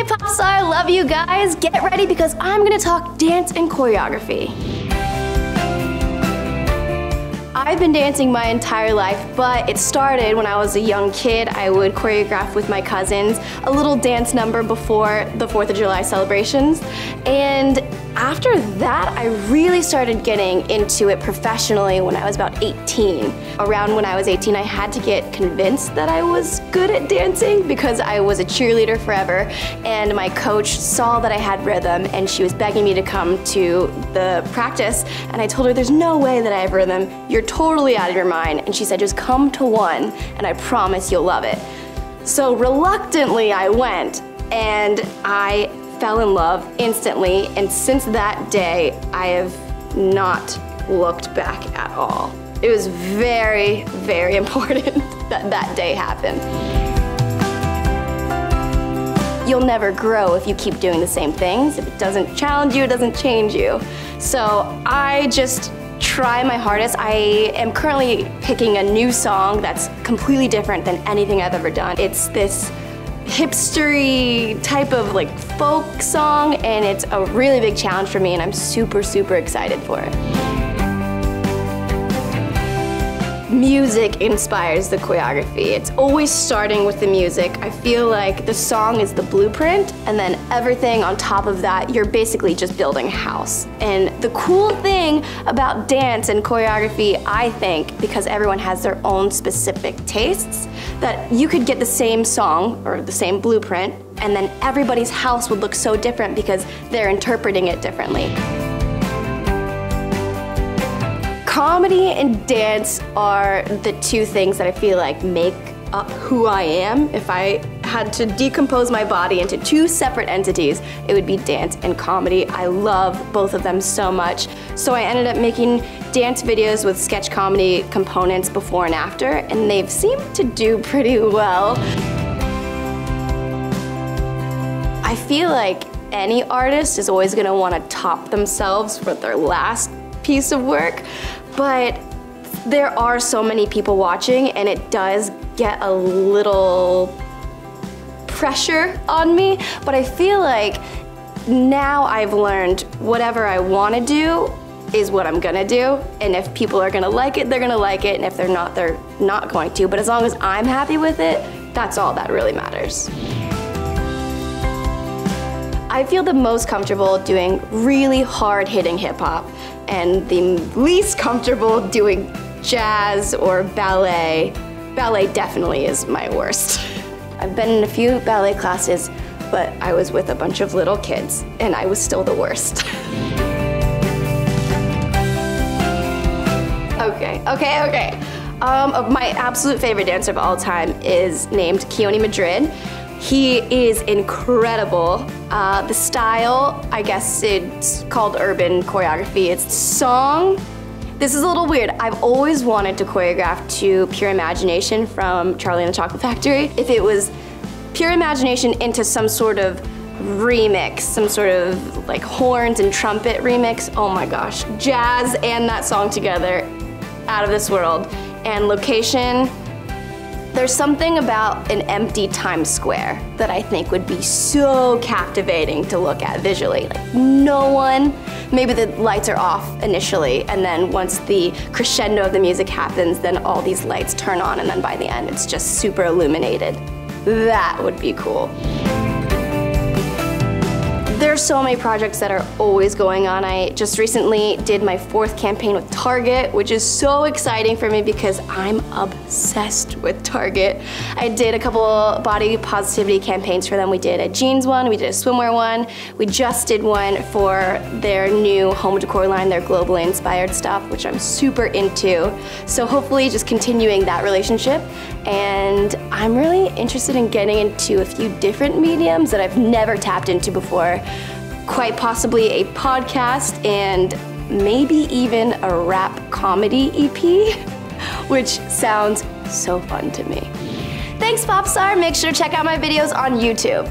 Popstar, love you guys. Get ready because I'm gonna talk dance and choreography. I've been dancing my entire life, but it started when I was a young kid. I would choreograph with my cousins a little dance number before the 4th of July celebrations. And after that, I really started getting into it professionally when I was about 18. Around when I was 18, I had to get convinced that I was good at dancing because I was a cheerleader forever, and my coach saw that I had rhythm and she was begging me to come to the practice, and I told her, there's no way that I have rhythm. You're totally out of your mind. And she said, just come to one and I promise you'll love it. So reluctantly I went, and I fell in love instantly, and since that day I have not looked back at all. It was very, very important that that day happened. You'll never grow if you keep doing the same things. If it doesn't challenge you, it doesn't change you. So I just try my hardest. I am currently picking a new song that's completely different than anything I've ever done. It's this hipstery type of like folk song, and it's a really big challenge for me, and I'm super, super excited for it. Music inspires the choreography. It's always starting with the music. I feel like the song is the blueprint, and then everything on top of that, you're basically just building a house. And the cool thing about dance and choreography, I think, because everyone has their own specific tastes, that you could get the same song or the same blueprint, and then everybody's house would look so different because they're interpreting it differently. Comedy and dance are the two things that I feel like make up who I am. If I had to decompose my body into two separate entities, it would be dance and comedy. I love both of them so much. So I ended up making dance videos with sketch comedy components before and after, and they've seemed to do pretty well. I feel like any artist is always gonna wanna top themselves for their last piece of work, but there are so many people watching, and it does get a little pressure on me, but I feel like now I've learned whatever I want to do is what I'm gonna do, and if people are gonna like it, they're gonna like it, and if they're not going to, but as long as I'm happy with it, that's all that really matters. I feel the most comfortable doing really hard-hitting hip-hop, and the least comfortable doing jazz or ballet. Ballet definitely is my worst. I've been in a few ballet classes, but I was with a bunch of little kids, and I was still the worst. Okay. My absolute favorite dancer of all time is named Keone Madrid. He is incredible. The style, I guess it's called urban choreography. It's song. This is a little weird. I've always wanted to choreograph to Pure Imagination from Charlie and the Chocolate Factory. If it was Pure Imagination into some sort of remix, some sort of like horns and trumpet remix, oh my gosh. Jazz and that song together, out of this world. And location, there's something about an empty Times Square that I think would be so captivating to look at visually. Like no one, maybe the lights are off initially, and then once the crescendo of the music happens, then all these lights turn on, and then by the end it's just super illuminated. That would be cool. There's so many projects that are always going on. I just recently did my 4th campaign with Target, which is so exciting for me because I'm obsessed with Target. I did a couple body positivity campaigns for them. We did a jeans one, we did a swimwear one. We just did one for their new home decor line, their globally inspired stuff, which I'm super into. So hopefully just continuing that relationship. And I'm really interested in getting into a few different mediums that I've never tapped into before. Quite possibly a podcast and maybe even a rap comedy EP, which sounds so fun to me. Thanks, Popstar. Make sure to check out my videos on YouTube.